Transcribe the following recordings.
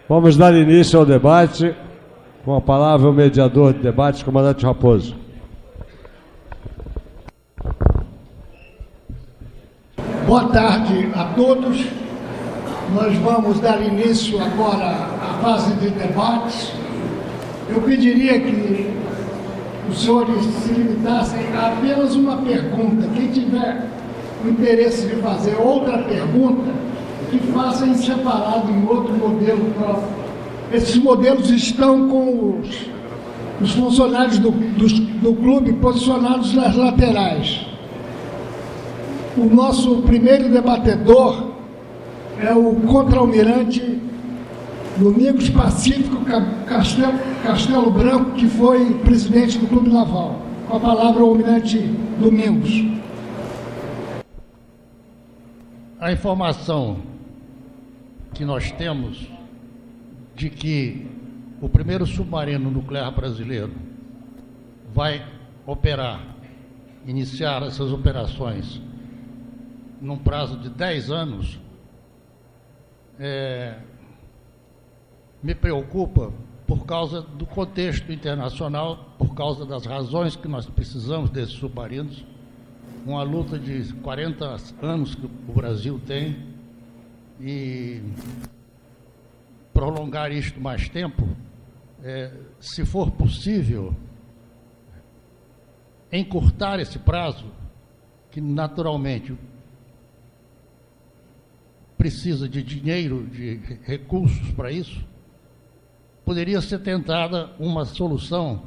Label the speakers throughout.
Speaker 1: Vamos dar início ao debate. Com a palavra o mediador de debate, comandante Raposo.
Speaker 2: Boa tarde a todos. Nós vamos dar início agora à fase de debates. Eu pediria que os senhores se limitassem a apenas uma pergunta. Quem tiver o interesse de fazer outra pergunta, que faça em separado, em outro modelo próprio. Esses modelos estão com os funcionários do clube posicionados nas laterais. O nosso primeiro debatedor é o contra-almirante Domingos Pacífico Castelo Branco, que foi presidente do Clube Naval. Com a palavra, o almirante Domingos.
Speaker 3: A informação que nós temos de que o primeiro submarino nuclear brasileiro vai iniciar essas operações num prazo de 10 anos, me preocupa por causa do contexto internacional, por causa das razões que nós precisamos desses submarinos, uma luta de 40 anos que o Brasil tem, e prolongar isto mais tempo, se for possível, encurtar esse prazo, que naturalmente precisa de dinheiro, de recursos para isso, poderia ser tentada uma solução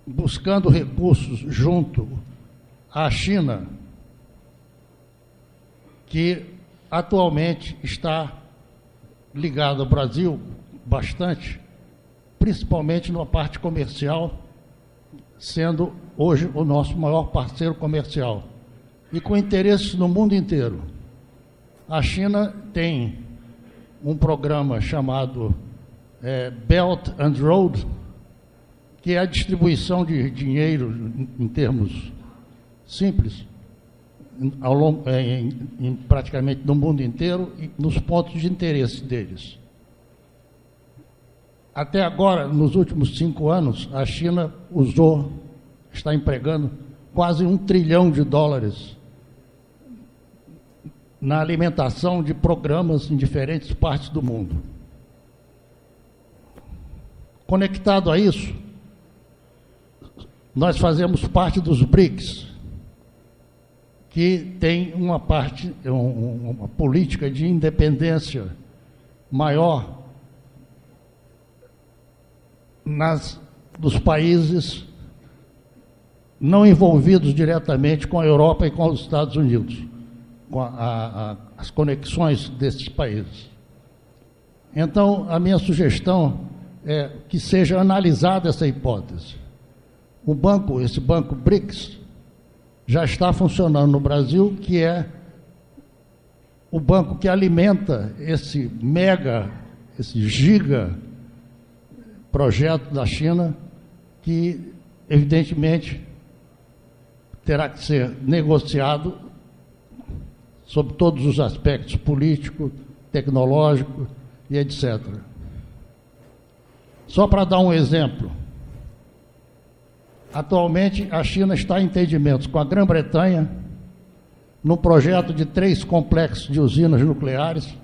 Speaker 3: buscando recursos junto à China, que atualmente está ligado ao Brasil bastante, principalmente na parte comercial, sendo hoje o nosso maior parceiro comercial, e com interesses no mundo inteiro. A China tem um programa chamado Belt and Road, que é a distribuição de dinheiro, em termos simples, praticamente no mundo inteiro e nos pontos de interesse deles. Até agora, nos últimos 5 anos, a China está empregando quase $1 trilhão na alimentação de programas em diferentes partes do mundo. Conectado a isso, nós fazemos parte dos BRICS, que tem uma política de independência maior dos países não envolvidos diretamente com a Europa e com os Estados Unidos, com as conexões desses países. Então, a minha sugestão é que seja analisada essa hipótese. Esse banco BRICS, já está funcionando no Brasil, que é o banco que alimenta esse giga projeto da China, que evidentemente terá que ser negociado sob todos os aspectos político, tecnológico e etc. Só para dar um exemplo, atualmente a China está em entendimentos com a Grã-Bretanha num projeto de 3 complexos de usinas nucleares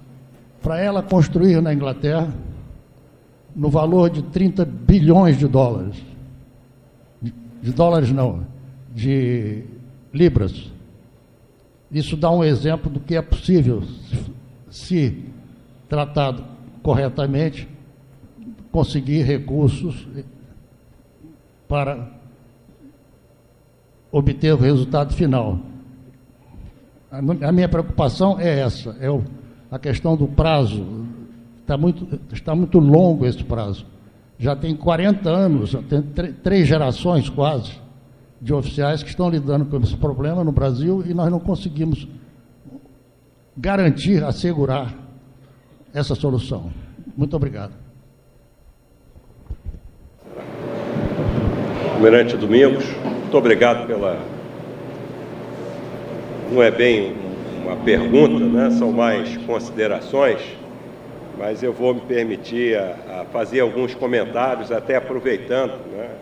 Speaker 3: para ela construir na Inglaterra no valor de 30 bilhões de dólares. De libras. Isso dá um exemplo do que é possível, se tratado corretamente, conseguir recursos para obter o resultado final. A minha preocupação é essa, a questão do prazo. Está muito longo esse prazo. Já tem 40 anos, já tem 3 gerações quase de oficiais que estão lidando com esse problema no Brasil, e nós não conseguimos garantir, assegurar essa solução. Muito obrigado.
Speaker 4: Almirante Domingos, muito obrigado pela... Não é bem uma pergunta, né? São mais considerações. mas eu vou me permitir a fazer alguns comentários, até aproveitando, né,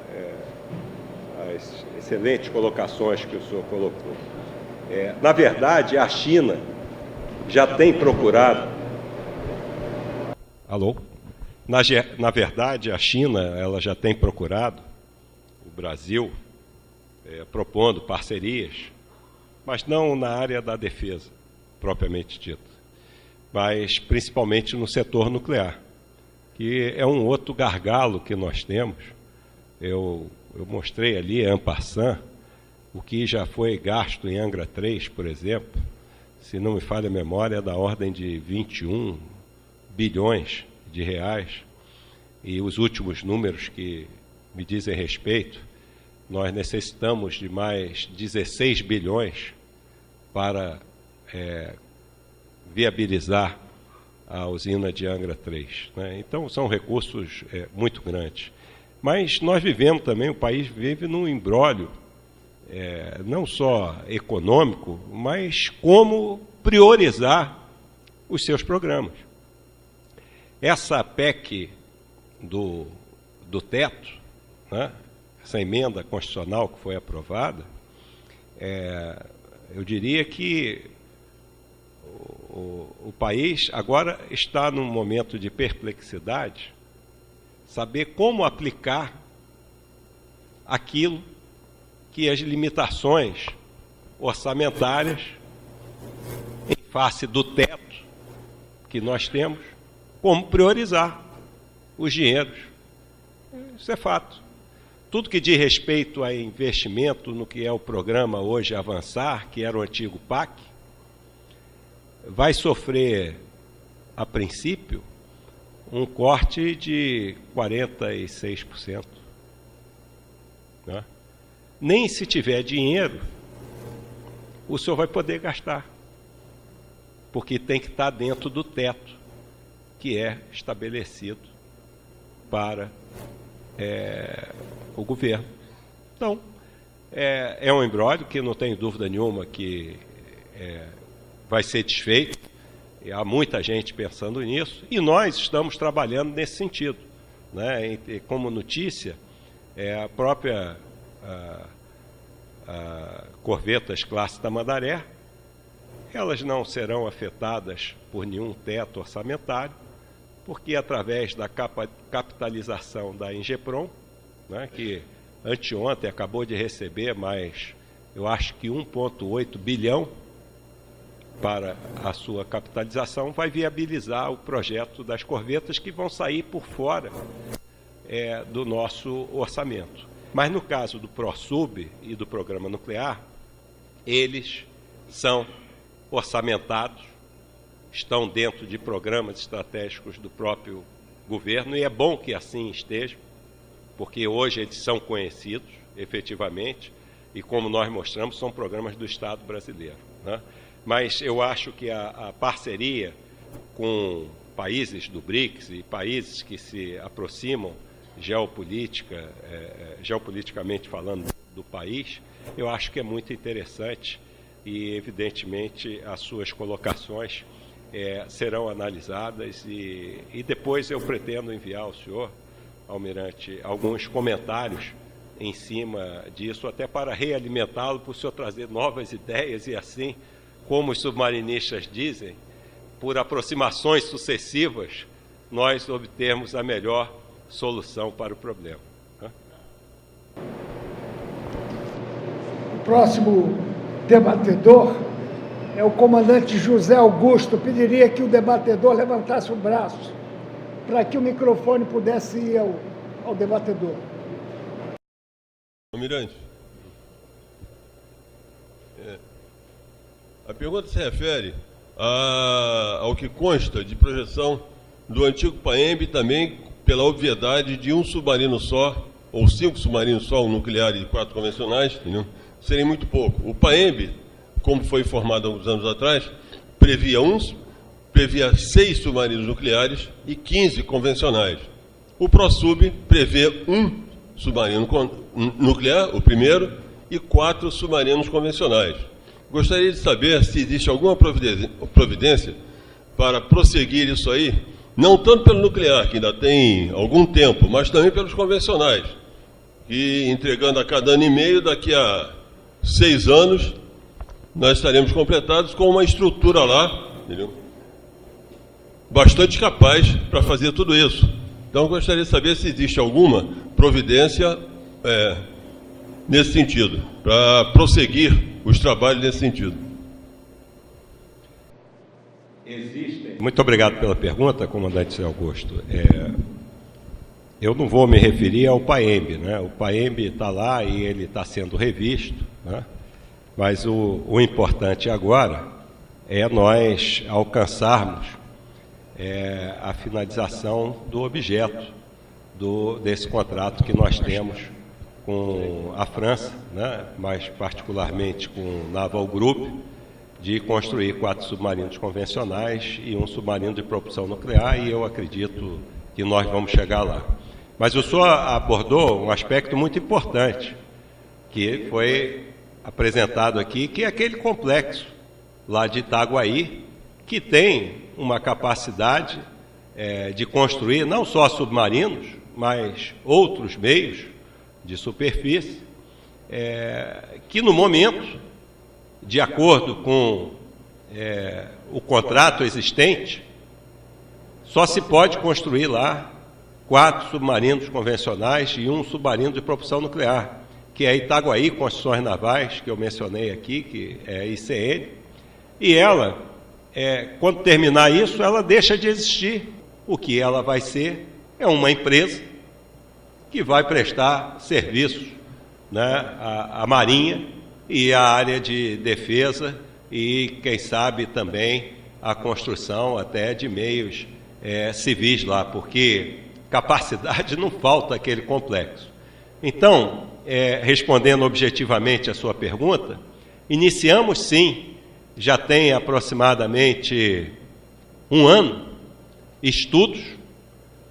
Speaker 4: as excelentes colocações que o senhor colocou. Na verdade, a China já tem procurado... Alô? Na verdade, a China ela já tem procurado o Brasil, propondo parcerias, mas não na área da defesa, propriamente dita, mas principalmente no setor nuclear, que é um outro gargalo que nós temos. Eu mostrei ali, en passant, o que já foi gasto em Angra 3, por exemplo, se não me falha a memória, é da ordem de 21 bilhões de reais, e os últimos números que me dizem respeito, nós necessitamos de mais 16 bilhões para viabilizar a usina de Angra 3. Né? Então, são recursos muito grandes. Mas nós vivemos também, o país vive num imbróglio, não só econômico, mas como priorizar os seus programas. Essa PEC do teto, né, essa emenda constitucional que foi aprovada, eu diria que o país agora está num momento de perplexidade, saber como aplicar aquilo que as limitações orçamentárias, em face do teto que nós temos, como priorizar os dinheiros. Isso é fato. Tudo que diz respeito a investimento no que é o programa hoje Avançar, que era o antigo PAC, vai sofrer, a princípio, um corte de 46%. Né? Nem se tiver dinheiro, o senhor vai poder gastar, porque tem que estar dentro do teto que é estabelecido para o governo. Então, é um imbróglio que não tenho dúvida nenhuma que vai ser desfeito, e há muita gente pensando nisso, e nós estamos trabalhando nesse sentido. Né? E como notícia, a própria corvetas classe Tamandaré, elas não serão afetadas por nenhum teto orçamentário, porque através da capitalização da Ingeprom, né, que anteontem acabou de receber mais, eu acho que 1,8 bilhão para a sua capitalização, vai viabilizar o projeto das corvetas que vão sair por fora do nosso orçamento. Mas no caso do ProSub e do programa nuclear, eles são orçamentados, estão dentro de programas estratégicos do próprio governo, e é bom que assim esteja, porque hoje eles são conhecidos, efetivamente, e como nós mostramos, são programas do Estado brasileiro. Né? Mas eu acho que a parceria com países do BRICS e países que se aproximam geopoliticamente falando do país, eu acho que é muito interessante e, evidentemente, as suas colocações serão analisadas e depois eu pretendo enviar ao senhor, almirante, alguns comentários em cima disso, até para realimentá-lo, para o senhor trazer novas ideias e assim, como os submarinistas dizem, por aproximações sucessivas, nós obtermos a melhor solução para o problema.
Speaker 2: O próximo debatedor é o comandante José Augusto. Eu pediria que o debatedor levantasse o braço para que o microfone pudesse ir ao debatedor.
Speaker 5: Almirante, a pergunta se refere ao que consta de projeção do antigo PAEMB, também pela obviedade de um submarino só, ou 5 submarinos só, um nuclear e 4 convencionais, entendeu? Seria muito pouco. O PAEMB, como foi formado há alguns anos atrás, previa 6 submarinos nucleares e 15 convencionais. O ProSub prevê um submarino nuclear, o primeiro, e 4 submarinos convencionais. Gostaria de saber se existe alguma providência para prosseguir isso aí não tanto pelo nuclear, que ainda tem algum tempo, mas também pelos convencionais, que entregando a cada ano e meio, daqui a 6 anos, nós estaremos completados com uma estrutura lá, entendeu? Bastante capaz para fazer tudo isso. Então, eu gostaria de saber se existe alguma providência nesse sentido, para prosseguir os trabalhos nesse sentido.
Speaker 4: Existem. Muito obrigado pela pergunta, comandante Augusto. Eu não vou me referir ao PAEMB, né? O PAEMB está lá e ele está sendo revisto, né? Mas o importante agora é nós alcançarmos a finalização do objeto desse contrato que nós temos com a França, né? Mais particularmente com o Naval Group, de construir 4 submarinos convencionais e um submarino de propulsão nuclear, e eu acredito que nós vamos chegar lá. Mas o senhor abordou um aspecto muito importante, que foi apresentado aqui, que é aquele complexo lá de Itaguaí, que tem uma capacidade de construir não só submarinos, mas outros meios de superfície, que no momento, de acordo com o contrato existente, só se pode construir lá 4 submarinos convencionais e um submarino de propulsão nuclear, que é Itaguaí Construções Navais, que eu mencionei aqui, que é ICN, e ela, quando terminar isso, ela deixa de existir. O que ela vai ser é uma empresa que vai prestar serviços, né, à Marinha e à área de defesa e, quem sabe, também a construção até de meios civis lá, porque capacidade não falta aquele complexo. Então, respondendo objetivamente a sua pergunta, iniciamos sim, já tem aproximadamente 1 ano, estudos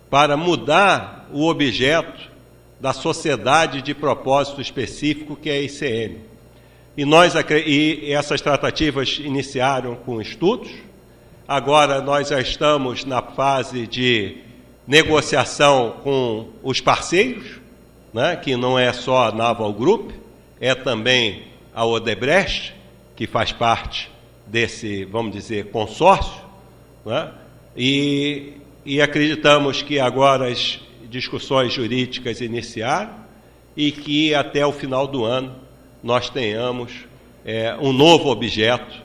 Speaker 4: para mudar o objeto da sociedade de propósito específico, que é a ICN. E essas tratativas iniciaram com estudos, agora nós já estamos na fase de negociação com os parceiros, né, que não é só a Naval Group, é também a Odebrecht, que faz parte desse, vamos dizer, consórcio, né, e acreditamos que agora as discussões jurídicas iniciaram e que até o final do ano nós tenhamos um novo objeto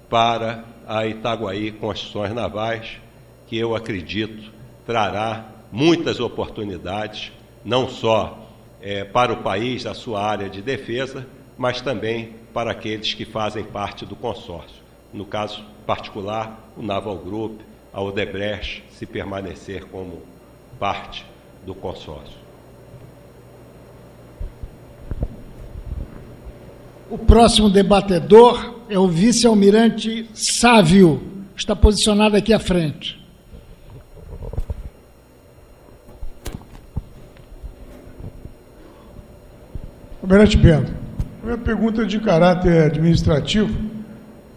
Speaker 4: para a Itaguaí Construções Navais, que eu acredito trará muitas oportunidades, não só para o país, a sua área de defesa, mas também para aqueles que fazem parte do consórcio. No caso particular, o Naval Group, a Odebrecht, se permanecer como parte do consórcio.
Speaker 2: O próximo debatedor é o vice-almirante Sávio, está posicionado aqui à frente.
Speaker 6: Almirante Bento, a minha pergunta é de caráter administrativo.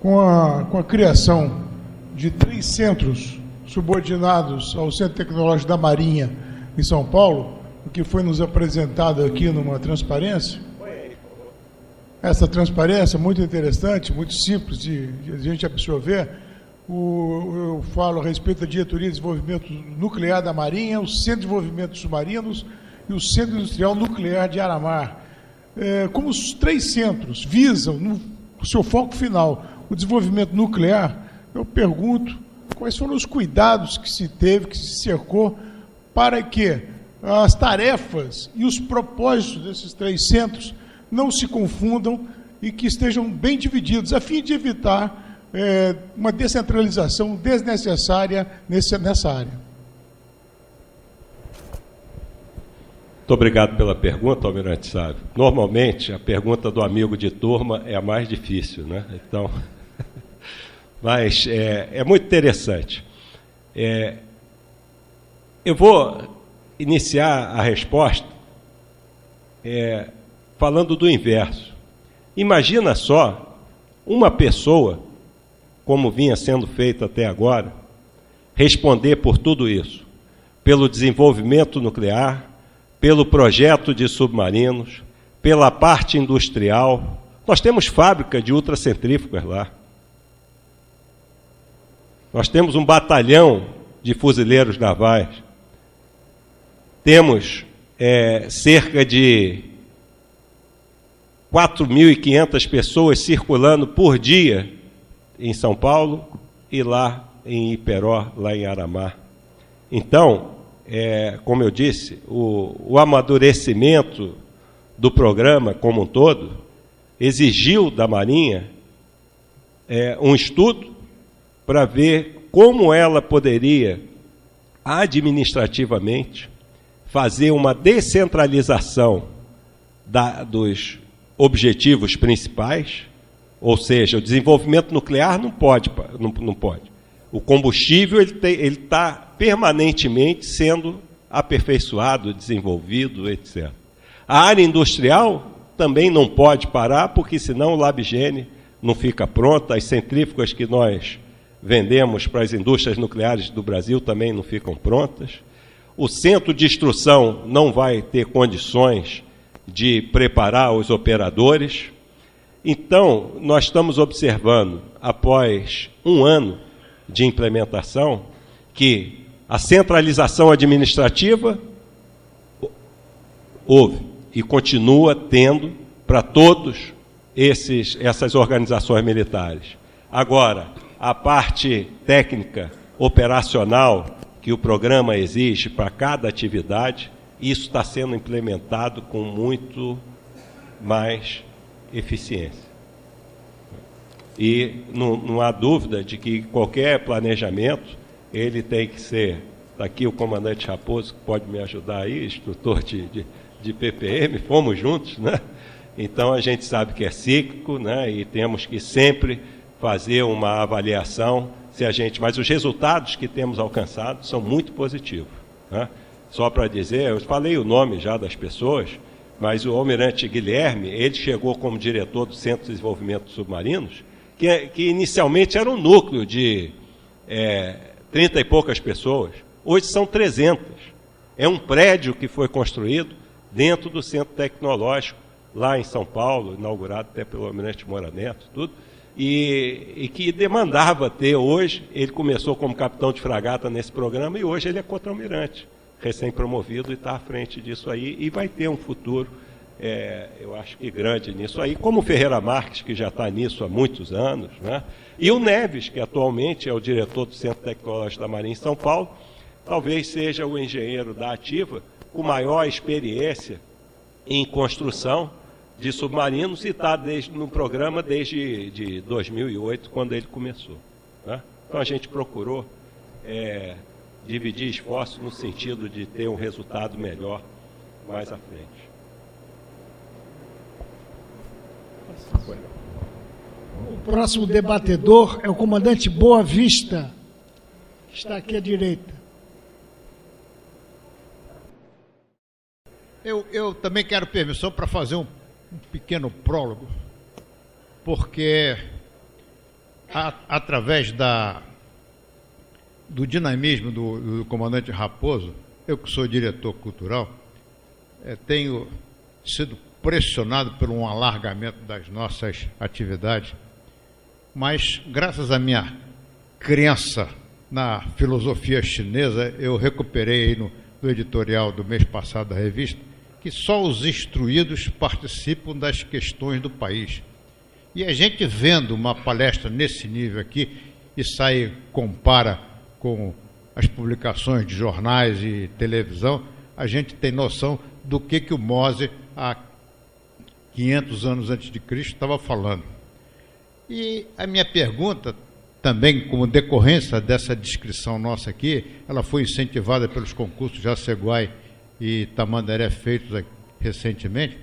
Speaker 6: Com a criação de 3 centros subordinados ao Centro Tecnológico da Marinha em São Paulo, o que foi nos apresentado aqui numa transparência, essa transparência muito interessante, muito simples de a gente absorver, eu falo a respeito da Diretoria de Desenvolvimento Nuclear da Marinha, o Centro de Desenvolvimento de Submarinos e o Centro Industrial Nuclear de Aramar. Como os 3 centros visam, no seu foco final, o desenvolvimento nuclear, eu pergunto quais foram os cuidados que se teve, que se cercou, para que as tarefas e os propósitos desses 3 centros não se confundam e que estejam bem divididos, a fim de evitar uma descentralização desnecessária nessa área.
Speaker 4: Muito obrigado pela pergunta, Almirante Sávio. Normalmente, a pergunta do amigo de turma é a mais difícil, né? Então, mas é muito interessante. Eu vou iniciar a resposta falando do inverso. Imagina só uma pessoa, como vinha sendo feito até agora, responder por tudo isso, pelo desenvolvimento nuclear, pelo projeto de submarinos, pela parte industrial. Nós temos fábrica de ultracentrífugas lá. Nós temos um batalhão de fuzileiros navais. Temos cerca de 4.500 pessoas circulando por dia em São Paulo e lá em Iperó, lá em Aramar. Então, como eu disse, o amadurecimento do programa como um todo exigiu da Marinha um estudo para ver como ela poderia, administrativamente, fazer uma descentralização dos objetivos principais, ou seja, o desenvolvimento nuclear não pode. O combustível ele está permanentemente sendo aperfeiçoado, desenvolvido, etc. A área industrial também não pode parar, porque senão o LabGene não fica pronto, as centrífugas que nós vendemos para as indústrias nucleares do Brasil também não ficam prontas. O centro de instrução não vai ter condições de preparar os operadores. Então, nós estamos observando, após um ano de implementação, que a centralização administrativa houve e continua tendo para todos essas organizações militares. Agora, a parte técnica, operacional, que o programa exige para cada atividade, isso está sendo implementado com muito mais eficiência. E não há dúvida de que qualquer planejamento, ele tem que ser... Está aqui o comandante Raposo, que pode me ajudar aí, instrutor de PPM, fomos juntos, né? Então, a gente sabe que é cíclico, né? E temos que sempre fazer uma avaliação, mas os resultados que temos alcançado são muito positivos, né? Só para dizer, eu falei o nome já das pessoas, mas o almirante Guilherme, ele chegou como diretor do Centro de Desenvolvimento de Submarinos, que inicialmente era um núcleo de 30 e poucas pessoas, hoje são 300. É um prédio que foi construído dentro do Centro Tecnológico, lá em São Paulo, inaugurado até pelo almirante Moura Neto, tudo, e que demandava ter hoje, ele começou como capitão de fragata nesse programa, e hoje ele é contra-almirante, recém-promovido, e está à frente disso aí, e vai ter um futuro, eu acho que grande nisso aí, como o Ferreira Marques, que já está nisso há muitos anos, né? E o Neves, que atualmente é o diretor do Centro Tecnológico da Marinha em São Paulo, talvez seja o engenheiro da Ativa com maior experiência em construção de submarinos, e está no programa desde 2008, quando ele começou, né? Então a gente procurou dividir esforços no sentido de ter um resultado melhor mais à frente.
Speaker 2: O próximo debatedor é o comandante Boa Vista, que está aqui à direita.
Speaker 7: Eu também quero permissão para fazer um pequeno prólogo, porque através do dinamismo do comandante Raposo, eu que sou diretor cultural, tenho sido pressionado por um alargamento das nossas atividades, mas graças à minha crença na filosofia chinesa, eu recuperei no editorial do mês passado da revista, que só os instruídos participam das questões do país. E a gente vendo uma palestra nesse nível aqui, e compara com as publicações de jornais e televisão, a gente tem noção do que o Mose, há 500 anos antes de Cristo, estava falando. E a minha pergunta, também como decorrência dessa descrição nossa aqui, ela foi incentivada pelos concursos Jaceguai e Tamandaré feitos recentemente.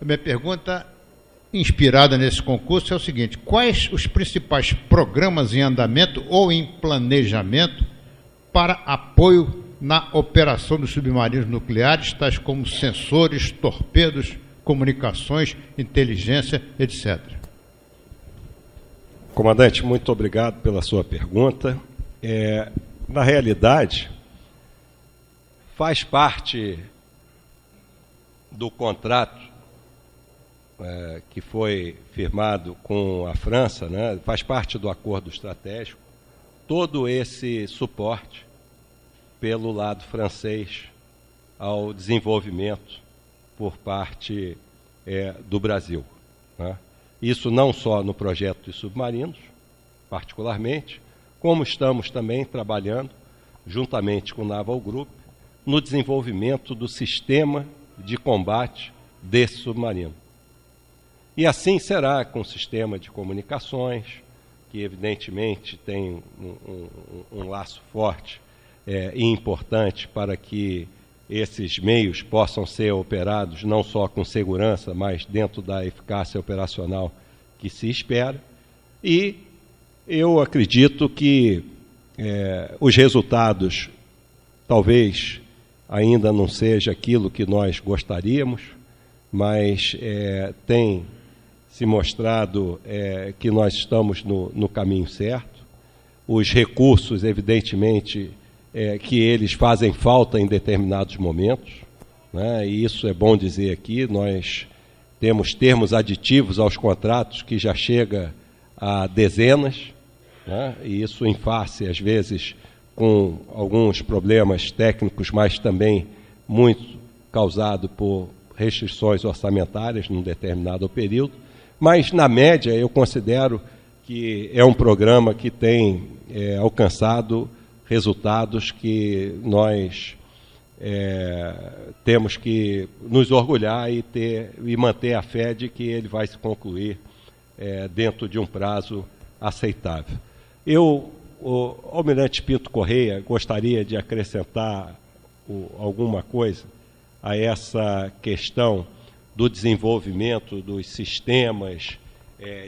Speaker 7: A minha pergunta, inspirada nesse concurso, é o seguinte: quais os principais programas em andamento ou em planejamento para apoio na operação dos submarinos nucleares, tais como sensores, torpedos, comunicações, inteligência, etc.?
Speaker 4: Comandante, muito obrigado pela sua pergunta. na realidade, faz parte do contrato que foi firmado com a França, né, faz parte do acordo estratégico, todo esse suporte pelo lado francês ao desenvolvimento por parte do Brasil, né? Isso não só no projeto de submarinos, particularmente, como estamos também trabalhando, juntamente com o Naval Group, no desenvolvimento do sistema de combate desse submarino. E assim será com o sistema de comunicações, que evidentemente tem um laço forte e importante para que esses meios possam ser operados não só com segurança, mas dentro da eficácia operacional que se espera. E eu acredito que os resultados talvez ainda não seja aquilo que nós gostaríamos, mas tem se mostrado que nós estamos no caminho certo. Os recursos, evidentemente, que eles fazem falta em determinados momentos, né? E isso é bom dizer aqui, nós temos termos aditivos aos contratos que já chega a dezenas, né? E isso em face, às vezes, com alguns problemas técnicos, mas também muito causado por restrições orçamentárias num determinado período. Mas, na média, eu considero que é um programa que tem alcançado resultados que nós temos que nos orgulhar e manter a fé de que ele vai se concluir dentro de um prazo aceitável. O Almirante Pinto Correia gostaria de acrescentar alguma coisa a essa questão do desenvolvimento dos sistemas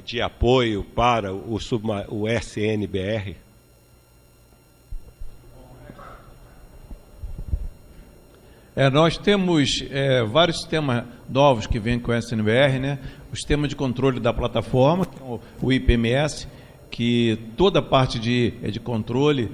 Speaker 4: de apoio para o SNBR?
Speaker 8: Nós temos vários sistemas novos que vêm com o SNBR, né? O sistema de controle da plataforma, que é o IPMS, que toda a parte de controle,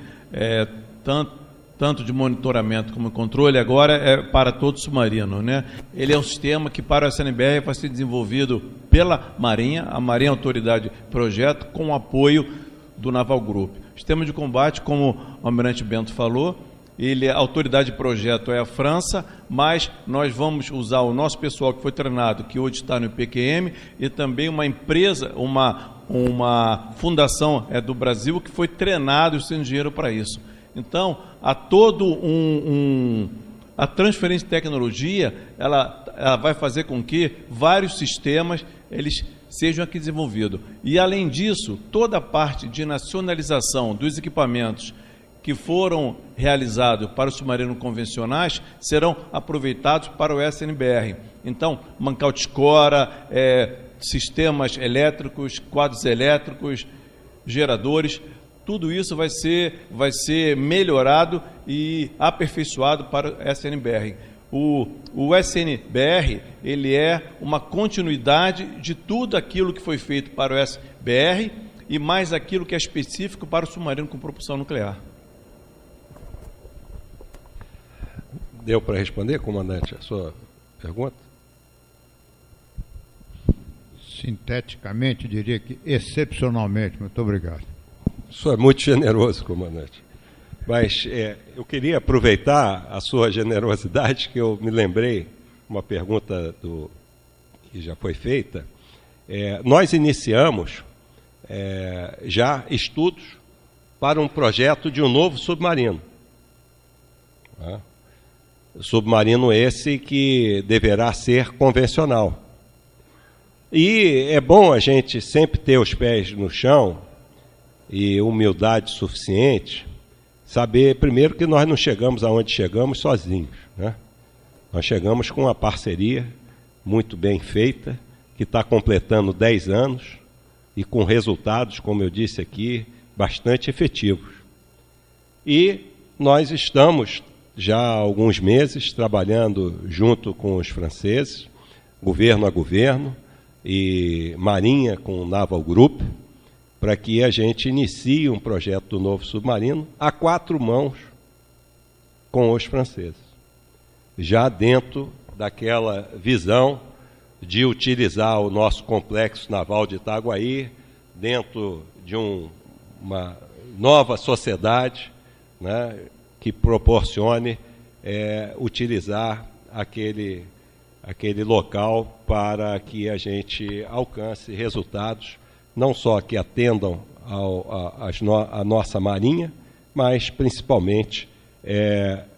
Speaker 8: tanto de monitoramento como controle, agora é para todo submarino, né? Ele é um sistema que para o SNBR vai ser desenvolvido pela Marinha, a Marinha Autoridade Projeto, com o apoio do Naval Group. O sistema de combate, como o Almirante Bento falou, a autoridade de projeto é a França, mas nós vamos usar o nosso pessoal que foi treinado, que hoje está no IPQM, e também uma empresa, uma fundação do Brasil que foi treinado e sem dinheiro para isso. Então, há todo a transferência de tecnologia, ela vai fazer com que vários sistemas eles sejam aqui desenvolvidos. E, além disso, toda a parte de nacionalização dos equipamentos que foram realizados para os submarinos convencionais serão aproveitados para o SNBR. Então, Mancal-Tiscora, sistemas elétricos, quadros elétricos, geradores, tudo isso vai ser melhorado e aperfeiçoado para o SNBR. O SNBR, ele é uma continuidade de tudo aquilo que foi feito para o SBR e mais aquilo que é específico para o submarino com propulsão nuclear.
Speaker 4: Deu para responder, comandante, a sua pergunta?
Speaker 7: Sinteticamente, diria que excepcionalmente. Muito obrigado.
Speaker 4: O senhor é muito generoso, comandante. Mas eu queria aproveitar a sua generosidade, que eu me lembrei, uma pergunta que já foi feita. Nós iniciamos já estudos para um projeto de um novo submarino. Tá? Submarino esse que deverá ser convencional. E é bom a gente sempre ter os pés no chão e humildade suficiente, saber primeiro que nós não chegamos aonde chegamos sozinhos, né? Nós chegamos com uma parceria muito bem feita, que está completando 10 anos e com resultados, como eu disse aqui, bastante efetivos. E nós estamos já há alguns meses trabalhando junto com os franceses, governo a governo, e Marinha com o Naval Group, para que a gente inicie um projeto do novo submarino a 4 mãos com os franceses, já dentro daquela visão de utilizar o nosso complexo naval de Itaguaí dentro de uma nova sociedade, né, que proporcione utilizar aquele local para que a gente alcance resultados não só que atendam a nossa Marinha, mas principalmente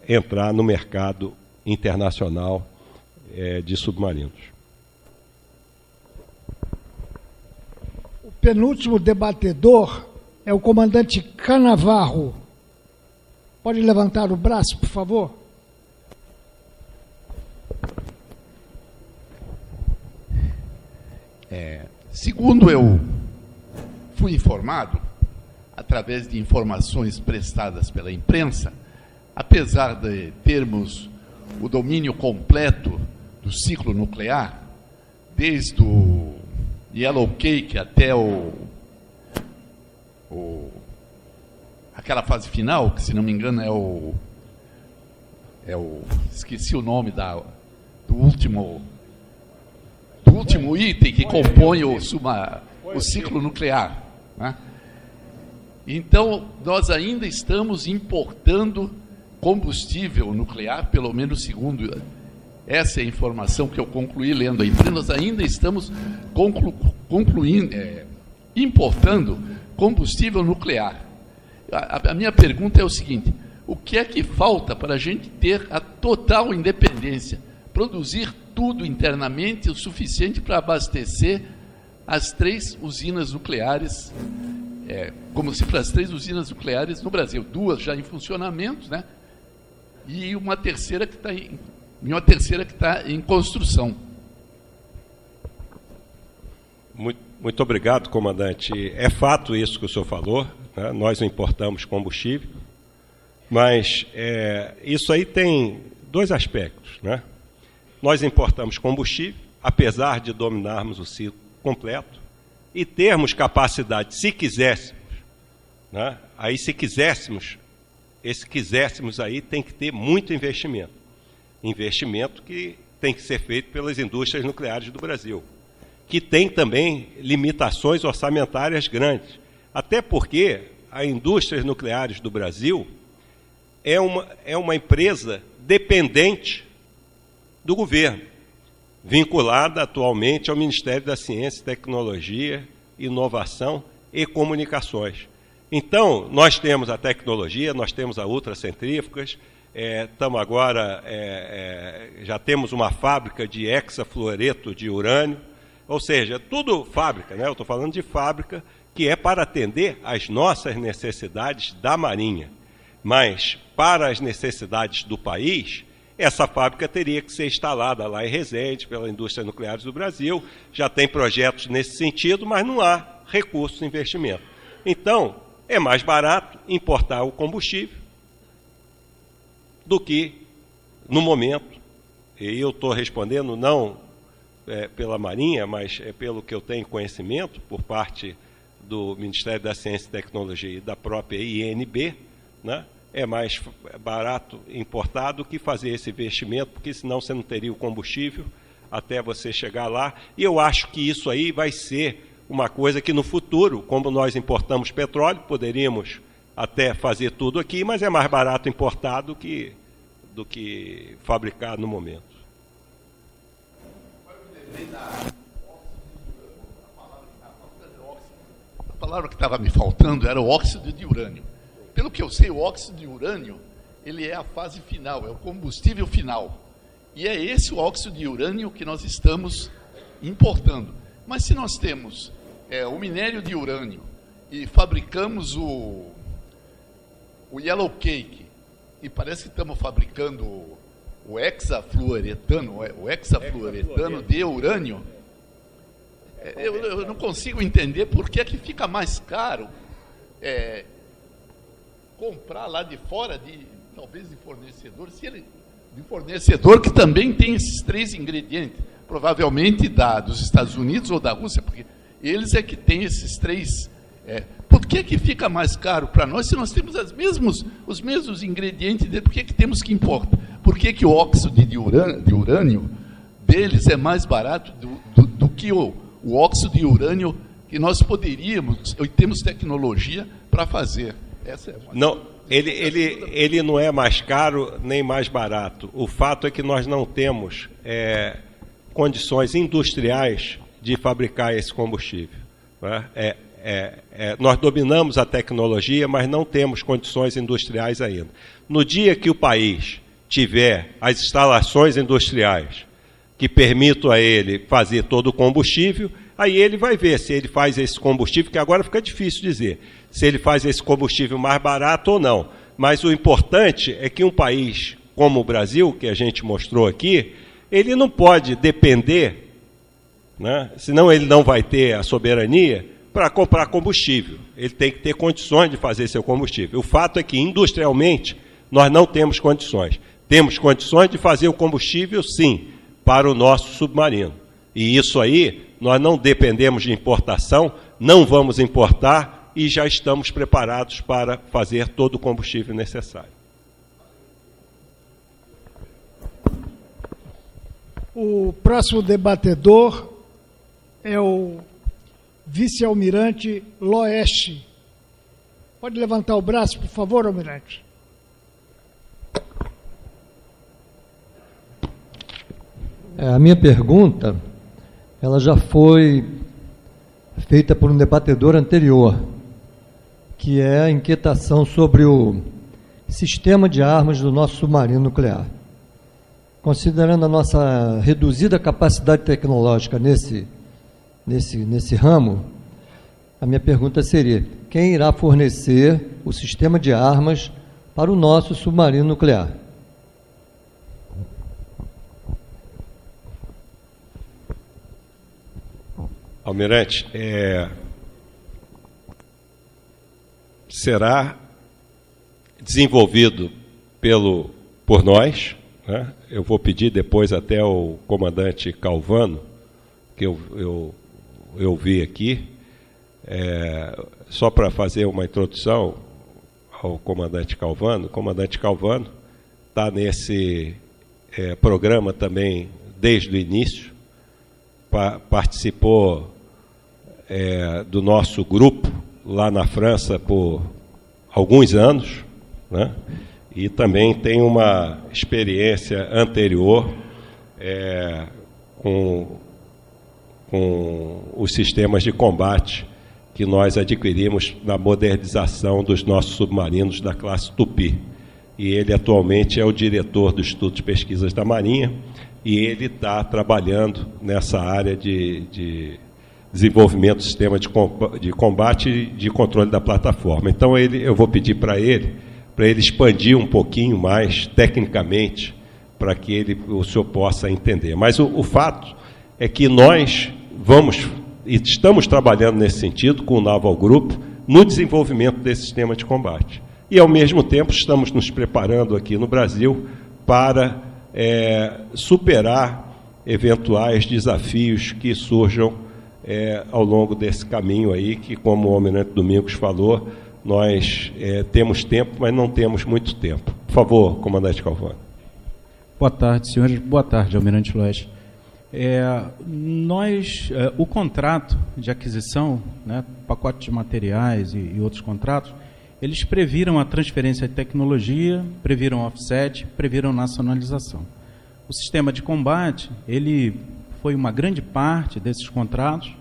Speaker 4: entrar no mercado internacional de submarinos.
Speaker 2: O penúltimo debatedor é o comandante Canavarro. Pode levantar o braço, por favor?
Speaker 9: Segundo eu fui informado, através de informações prestadas pela imprensa, apesar de termos o domínio completo do ciclo nuclear, desde o Yellow Cake até aquela fase final, que se não me engano esqueci o nome do último item que compõe o ciclo nuclear, né? Então, nós ainda estamos importando combustível nuclear, pelo menos segundo essa é a informação que eu concluí lendo a imprensa, nós ainda estamos importando combustível nuclear. A minha pergunta é o seguinte: o que é que falta para a gente ter a total independência, produzir tudo internamente o suficiente para abastecer as 3 usinas nucleares, como se para as 3 usinas nucleares no Brasil, 2 já em funcionamento, né? E uma terceira que está em construção.
Speaker 4: Muito obrigado, comandante. É fato isso que o senhor falou, né? Nós não importamos combustível, mas isso aí tem 2 aspectos, né? Nós importamos combustível, apesar de dominarmos o ciclo completo, e termos capacidade, se quiséssemos, né? Aí se quiséssemos, esse quiséssemos aí tem que ter muito investimento. Investimento que tem que ser feito pelas indústrias nucleares do Brasil, que tem também limitações orçamentárias grandes, até porque a indústrias nucleares do Brasil é uma empresa dependente do governo, vinculada atualmente ao Ministério da Ciência, Tecnologia, Inovação e Comunicações. Então, nós temos a tecnologia, nós temos a ultracentrífugas, estamos agora, já temos uma fábrica de hexafluoreto de urânio, ou seja, tudo fábrica, né? Eu estou falando de fábrica que é para atender às nossas necessidades da Marinha, mas para as necessidades do país, essa fábrica teria que ser instalada lá em Resende, pela Indústria Nucleares do Brasil, já tem projetos nesse sentido, mas não há recursos de investimento. Então, é mais barato importar o combustível do que, no momento, e eu estou respondendo não pela Marinha, mas pelo que eu tenho conhecimento, por parte do Ministério da Ciência e Tecnologia e da própria INB, né? É mais barato importar do que fazer esse investimento, porque senão você não teria o combustível até você chegar lá. E eu acho que isso aí vai ser uma coisa que no futuro, como nós importamos petróleo, poderíamos até fazer tudo aqui, mas é mais barato importar do que fabricar no momento.
Speaker 9: A palavra que estava me faltando era o óxido de urânio. Pelo que eu sei, o óxido de urânio, ele é a fase final, é o combustível final. E é esse o óxido de urânio que nós estamos importando. Mas se nós temos o minério de urânio e fabricamos o Yellow Cake, e parece que estamos fabricando o hexafluoretano de urânio, eu não consigo entender por que é que fica mais caro comprar lá de fora, talvez de fornecedor, de fornecedor que também tem esses 3 ingredientes, provavelmente dos Estados Unidos ou da Rússia, porque eles é que têm esses 3 Por que fica mais caro para nós se nós temos os mesmos ingredientes? Por que temos que importar? Por que o óxido de urânio deles é mais barato do que o óxido de urânio que nós poderíamos, e temos tecnologia para fazer? Essa é uma...
Speaker 4: Não, ele não é mais caro nem mais barato. O fato é que nós não temos condições industriais de fabricar esse combustível, né? Nós dominamos a tecnologia, mas não temos condições industriais ainda. No dia que o país tiver as instalações industriais que permitam a ele fazer todo o combustível, aí ele vai ver se ele faz esse combustível, que agora fica difícil dizer, se ele faz esse combustível mais barato ou não. Mas o importante é que um país como o Brasil, que a gente mostrou aqui, ele não pode depender, né, senão ele não vai ter a soberania para comprar combustível. Ele tem que ter condições de fazer seu combustível. O fato é que, industrialmente, nós não temos condições. Temos condições de fazer o combustível, sim, para o nosso submarino. E isso aí, nós não dependemos de importação, não vamos importar e já estamos preparados para fazer todo o combustível necessário.
Speaker 2: O próximo debatedor é o vice-almirante Loeste. Pode levantar o braço, por favor, almirante.
Speaker 10: A minha pergunta, ela já foi feita por um debatedor anterior, que é a inquietação sobre o sistema de armas do nosso submarino nuclear. Considerando a nossa reduzida capacidade tecnológica nesse ramo, a minha pergunta seria: quem irá fornecer o sistema de armas para o nosso submarino nuclear?
Speaker 4: Almirante, será desenvolvido por nós, né? Eu vou pedir depois até ao comandante Calvano, que eu vi aqui, só para fazer uma introdução ao comandante Calvano. O comandante Calvano está nesse programa também desde o início, participou do nosso grupo lá na França por alguns anos, né? E também tem uma experiência anterior com os sistemas de combate que nós adquirimos na modernização dos nossos submarinos da classe Tupi. E ele atualmente é o diretor do Instituto de Pesquisas da Marinha, e ele está trabalhando nessa área de desenvolvimento do sistema de combate e de controle da plataforma. Então, eu vou pedir para ele expandir um pouquinho mais tecnicamente, para que o senhor possa entender. Mas o fato é que nós estamos trabalhando nesse sentido com o Naval Group no desenvolvimento desse sistema de combate. E, ao mesmo tempo, estamos nos preparando aqui no Brasil para superar eventuais desafios que surjam ao longo desse caminho aí, que, como o almirante Domingos falou, nós temos tempo, mas não temos muito tempo. Por favor, comandante Calvano.
Speaker 11: Boa tarde, senhores. Boa tarde, almirante Loeste. O contrato de aquisição, né, pacote de materiais e outros contratos, eles previram a transferência de tecnologia, previram offset, previram nacionalização. O sistema de combate, ele foi uma grande parte desses contratos.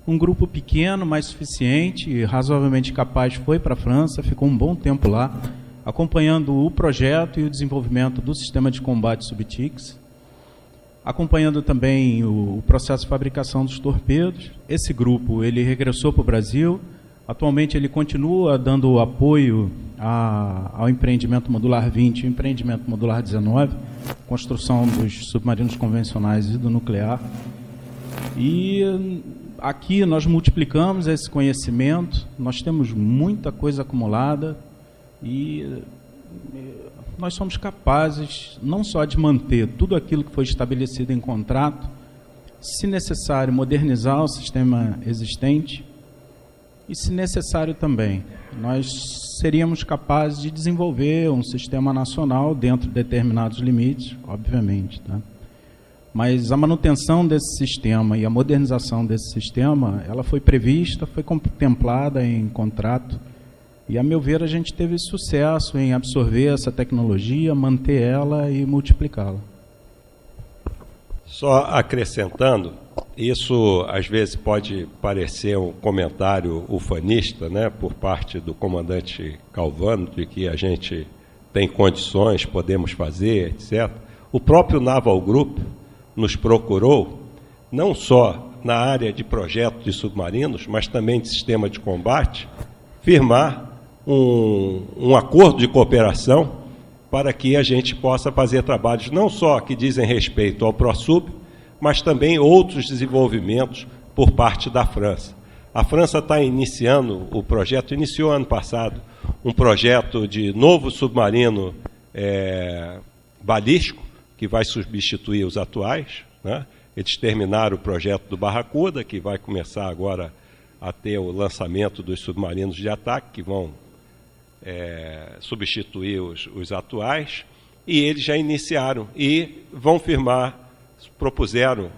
Speaker 11: Um grupo pequeno, mas suficiente e razoavelmente capaz foi para a França, ficou um bom tempo lá, acompanhando o projeto e o desenvolvimento do sistema de combate Subtix, acompanhando também o processo de fabricação dos torpedos. Esse grupo ele regressou para o Brasil. Atualmente ele continua dando apoio ao empreendimento modular 20 e empreendimento modular 19, construção dos submarinos convencionais e do nuclear. E aqui nós multiplicamos esse conhecimento, nós temos muita coisa acumulada e nós somos capazes não só de manter tudo aquilo que foi estabelecido em contrato, se necessário modernizar o sistema existente e, se necessário também, nós seríamos capazes de desenvolver um sistema nacional dentro de determinados limites, obviamente, tá? Mas a manutenção desse sistema e a modernização desse sistema, ela foi prevista, foi contemplada em contrato, e, a meu ver, a gente teve sucesso em absorver essa tecnologia, manter ela e multiplicá-la.
Speaker 4: Só acrescentando, isso às vezes pode parecer um comentário ufanista, né, por parte do comandante Calvano, de que a gente tem condições, podemos fazer, etc. O próprio Naval Group nos procurou, não só na área de projeto de submarinos, mas também de sistema de combate, firmar um acordo de cooperação para que a gente possa fazer trabalhos não só que dizem respeito ao ProSub, mas também outros desenvolvimentos por parte da França. A França está iniciando o projeto, iniciou ano passado, um projeto de novo submarino balístico, que vai substituir os atuais, né? Eles terminaram o projeto do Barracuda, que vai começar agora a ter o lançamento dos submarinos de ataque, que vão substituir os atuais, e eles já iniciaram e vão firmar, propuseram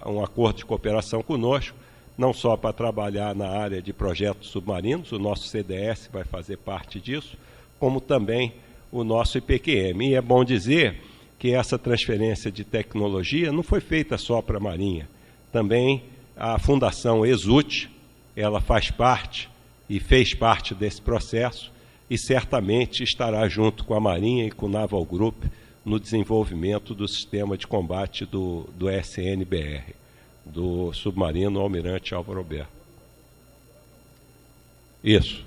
Speaker 4: um acordo de cooperação conosco, não só para trabalhar na área de projetos submarinos, o nosso CDS vai fazer parte disso, como também o nosso IPQM. E é bom dizer que essa transferência de tecnologia não foi feita só para a Marinha. Também a Fundação Exut, ela faz parte e fez parte desse processo, e certamente estará junto com a Marinha e com o Naval Group no desenvolvimento do sistema de combate do SNBR, do submarino Almirante Álvaro Alberto. Isso.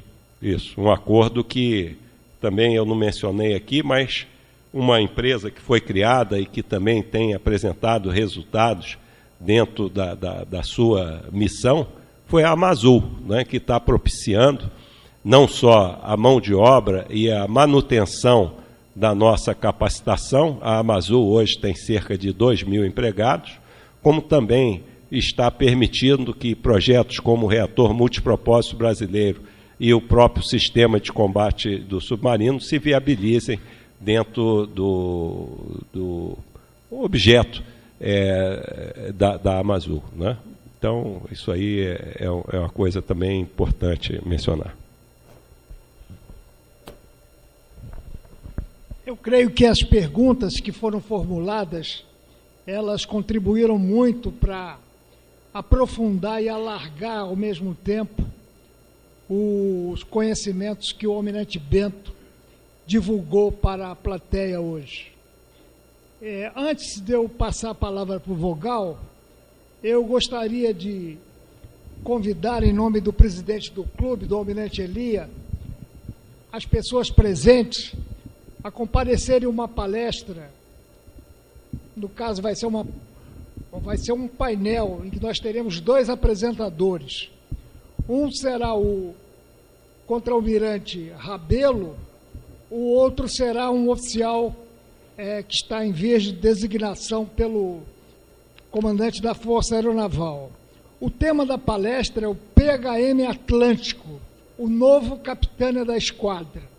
Speaker 4: Um acordo que também eu não mencionei aqui, mas uma empresa que foi criada e que também tem apresentado resultados dentro da sua missão foi a Amazul, né, que está propiciando não só a mão de obra e a manutenção da nossa capacitação. A Amazul hoje tem cerca de 2.000 empregados, como também está permitindo que projetos como o reator multipropósito brasileiro e o próprio sistema de combate do submarino se viabilizem dentro do objeto da Amazul, né? Então, isso aí é uma coisa também importante mencionar.
Speaker 2: Eu creio que as perguntas que foram formuladas, elas contribuíram muito para aprofundar e alargar ao mesmo tempo os conhecimentos que o Almirante Bento divulgou para a plateia hoje. Antes de eu passar a palavra para o Vogal, eu gostaria de convidar, em nome do presidente do clube, do Almirante Elia, as pessoas presentes a comparecerem uma palestra. No caso, vai ser um painel em que nós teremos 2 apresentadores. Um será o contra-almirante Rabelo, o outro será um oficial que está em vias de designação pelo comandante da Força Aeronaval. O tema da palestra é o PHM Atlântico, o novo capitão da esquadra.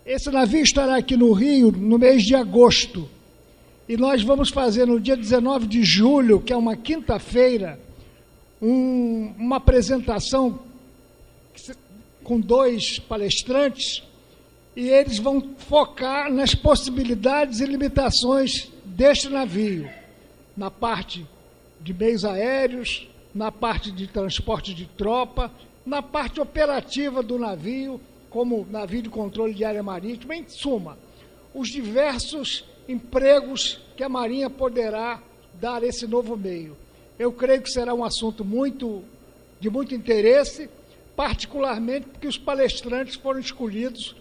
Speaker 2: Esse navio estará aqui no Rio no mês de agosto, e nós vamos fazer no dia 19 de julho, que é uma quinta-feira, uma apresentação com 2 palestrantes, e eles vão focar nas possibilidades e limitações deste navio, na parte de meios aéreos, na parte de transporte de tropa, na parte operativa do navio, como navio de controle de área marítima, em suma, os diversos empregos que a Marinha poderá dar a esse novo meio. Eu creio que será um assunto de muito interesse, particularmente porque os palestrantes foram escolhidos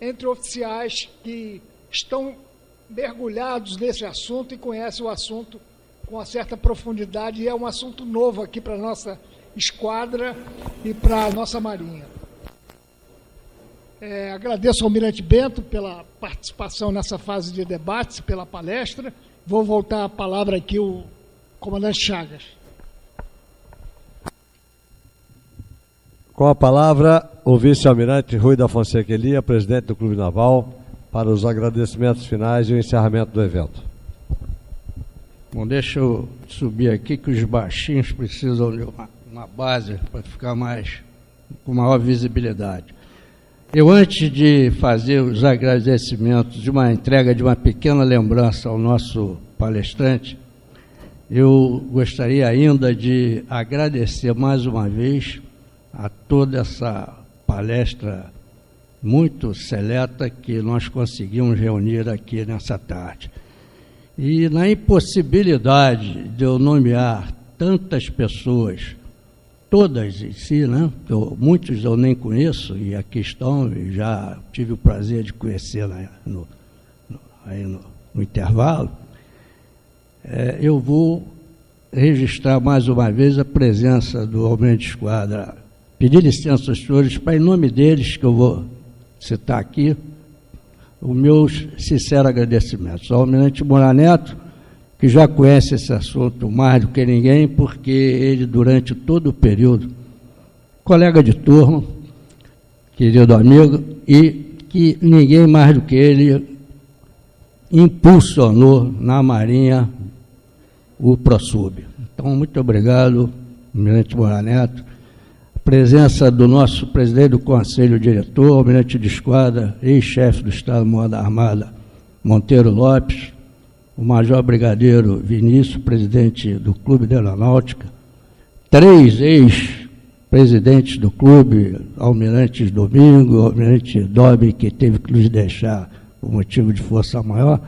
Speaker 2: entre oficiais que estão mergulhados nesse assunto e conhecem o assunto com uma certa profundidade, e é um assunto novo aqui para a nossa esquadra e para a nossa Marinha. Agradeço ao Almirante Bento pela participação nessa fase de debates, pela palestra. Vou voltar a palavra aqui ao comandante Chagas.
Speaker 1: Com a palavra, o vice-almirante Rui da Fonseca Elia, presidente do Clube Naval, para os agradecimentos finais e o encerramento do evento.
Speaker 12: Bom, deixa eu subir aqui, que os baixinhos precisam de uma base para ficar com maior visibilidade. Eu, antes de fazer os agradecimentos de uma entrega de uma pequena lembrança ao nosso palestrante, eu gostaria ainda de agradecer mais uma vez a toda essa palestra muito seleta que nós conseguimos reunir aqui nessa tarde. E na impossibilidade de eu nomear tantas pessoas, todas em si, né? Muitos eu nem conheço, e aqui estão, e já tive o prazer de conhecer no intervalo, eu vou registrar mais uma vez a presença do almirante de esquadra, pedir licença aos senhores, para, em nome deles, que eu vou citar aqui, os meus sinceros agradecimentos ao almirante Moura Neto, que já conhece esse assunto mais do que ninguém, porque ele, durante todo o período, colega de turma, querido amigo, e que ninguém mais do que ele impulsionou na Marinha o ProSub. Então, muito obrigado, almirante Moura Neto. Presença do nosso presidente do Conselho Diretor, almirante de esquadra, ex-chefe do Estado-Maior da Armada, Monteiro Lopes, o major brigadeiro Vinícius, presidente do Clube de Aeronáutica, 3 ex-presidentes do clube, almirante Domingo, almirante Dobre, que teve que nos deixar por motivo de força maior,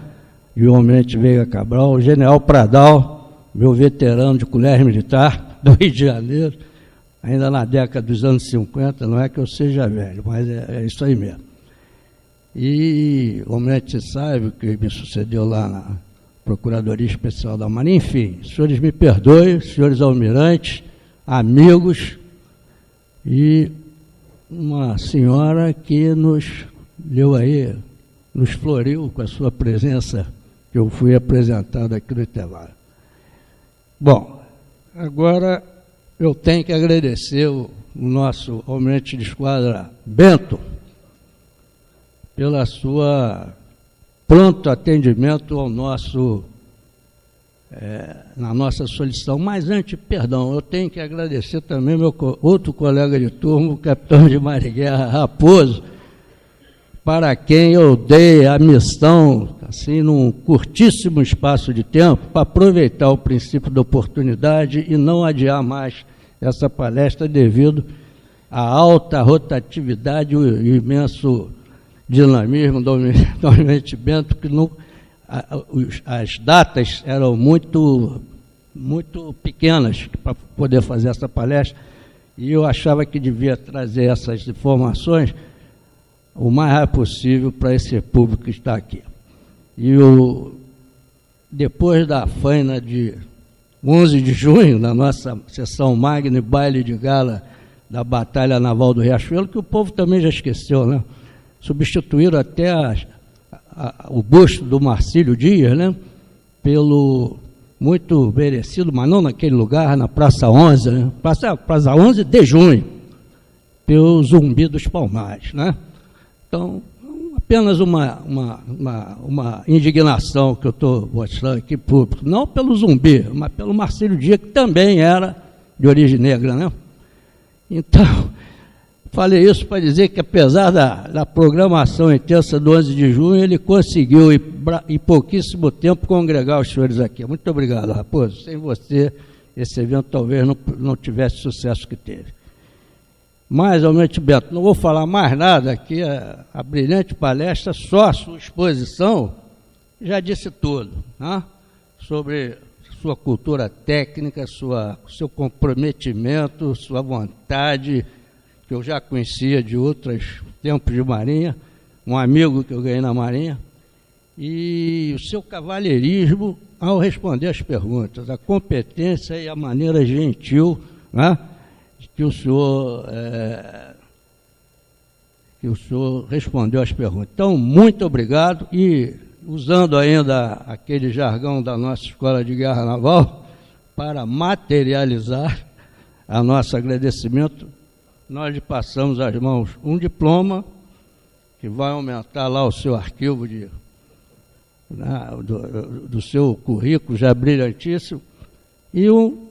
Speaker 12: e o almirante Veiga Cabral, o general Pradal, meu veterano de colégio militar do Rio de Janeiro, ainda na década dos anos 50, não é que eu seja velho, mas é isso aí mesmo. E o almirante Sávio, que me sucedeu lá na Procuradoria Especial da Marinha, enfim, senhores me perdoem, senhores almirantes, amigos, e uma senhora que nos deu aí, nos floriu com a sua presença, que eu fui apresentado aqui no intervalo. Bom, agora eu tenho que agradecer o nosso almirante de esquadra, Bento, pela sua pronto atendimento ao nosso, na nossa solicitação. Mas antes, perdão, eu tenho que agradecer também meu outro colega de turma, o capitão de Mariguerra, Raposo, para quem eu dei a missão, assim, num curtíssimo espaço de tempo, para aproveitar o princípio da oportunidade e não adiar mais essa palestra devido à alta rotatividade e o imenso dinamismo do almirante Bento, que as datas eram muito pequenas para poder fazer essa palestra, e eu achava que devia trazer essas informações o mais rápido possível para esse público que está aqui. E depois da faina de 11 de junho, na nossa sessão magna e baile de gala da Batalha Naval do Riachuelo, que o povo também já esqueceu, né? Substituíram até o busto do Marcílio Dias, né? Pelo muito merecido, mas não naquele lugar, na Praça 11, né? Praça 11 de junho, pelo Zumbi dos Palmares, né? Então, apenas uma indignação que eu estou mostrando aqui público, não pelo Zumbi, mas pelo Marcílio Dias, que também era de origem negra, né? Então, falei isso para dizer que, apesar da programação intensa do 11 de junho, ele conseguiu, em pouquíssimo tempo, congregar os senhores aqui. Muito obrigado, Raposo. Sem você, esse evento talvez não tivesse o sucesso que teve. Mas, almirante Bento, não vou falar mais nada aqui, a brilhante palestra, só a sua exposição já disse tudo, né? Sobre sua cultura técnica, seu comprometimento, sua vontade, que eu já conhecia de outros tempos de Marinha, um amigo que eu ganhei na Marinha, e o seu cavalheirismo ao responder as perguntas, a competência e a maneira gentil, né, que o senhor respondeu às perguntas. Então, muito obrigado, e usando ainda aquele jargão da nossa Escola de Guerra Naval, para materializar a nosso agradecimento, nós lhe passamos às mãos um diploma que vai aumentar lá o seu arquivo do seu currículo, já brilhantíssimo, e um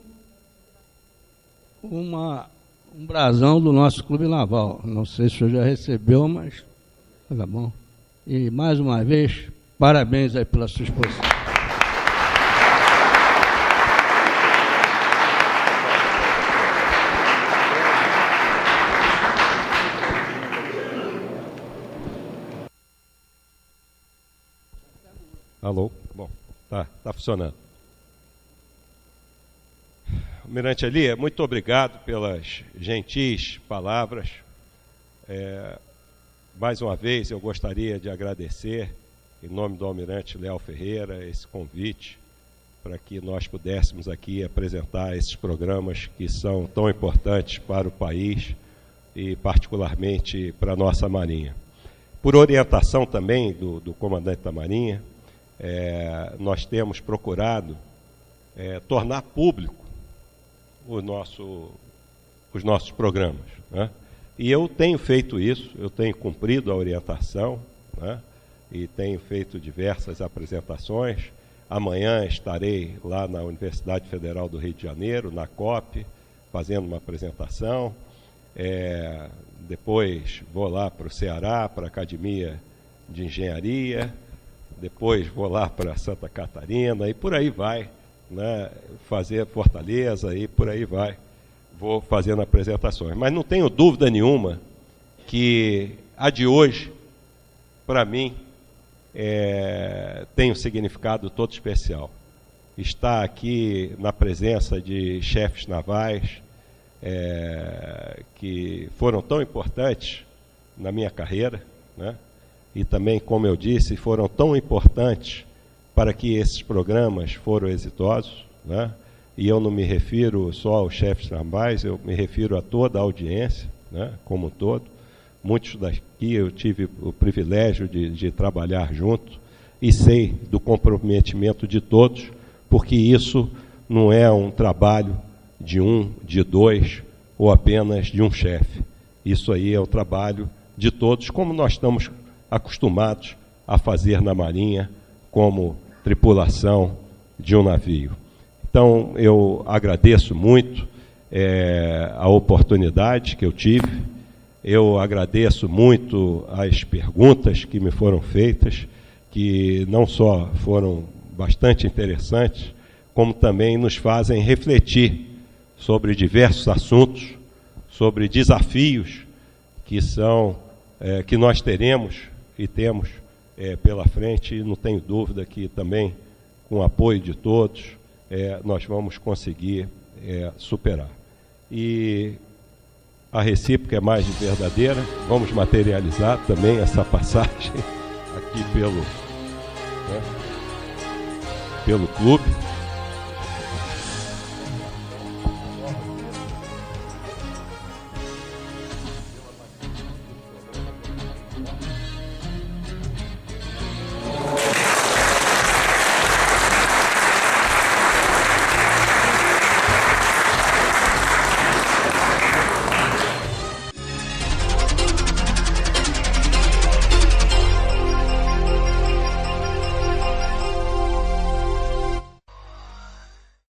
Speaker 12: brasão do nosso Clube Naval. Não sei se o senhor já recebeu, mas tá bom. E mais uma vez, parabéns aí pela sua exposição.
Speaker 4: Alô? Bom, tá funcionando. Almirante Elia, muito obrigado pelas gentis palavras. Mais uma vez, eu gostaria de agradecer, em nome do Almirante Leal Ferreira, esse convite para que nós pudéssemos aqui apresentar esses programas que são tão importantes para o país e particularmente para a nossa Marinha. Por orientação também do comandante da Marinha, nós temos procurado tornar público os nossos programas, né? E eu tenho feito isso, eu tenho cumprido a orientação, né? E tenho feito diversas apresentações. Amanhã estarei lá na Universidade Federal do Rio de Janeiro, na COP, fazendo uma apresentação. Depois vou lá para o Ceará, para a Academia de Engenharia. Depois vou lá para Santa Catarina e por aí vai, né, fazer Fortaleza e por aí vai, vou fazendo apresentações. Mas não tenho dúvida nenhuma que a de hoje, para mim, tem um significado todo especial. Estar aqui na presença de chefes navais que foram tão importantes na minha carreira, né? E também, como eu disse, foram tão importantes para que esses programas foram exitosos, né? E eu não me refiro só aos chefes navais, eu me refiro a toda a audiência, né, como um todo. Muitos daqui eu tive o privilégio de trabalhar junto e sei do comprometimento de todos, porque isso não é um trabalho de um, de dois ou apenas de um chefe. Isso aí é o trabalho de todos, como nós estamos acostumados a fazer na Marinha como tripulação de um navio. Então, eu agradeço muito a oportunidade que eu tive, eu agradeço muito as perguntas que me foram feitas, que não só foram bastante interessantes, como também nos fazem refletir sobre diversos assuntos, sobre desafios que nós teremos e temos pela frente, e não tenho dúvida que também, com o apoio de todos, nós vamos conseguir superar. E a recíproca é mais de verdadeira, vamos materializar também essa passagem aqui pelo clube.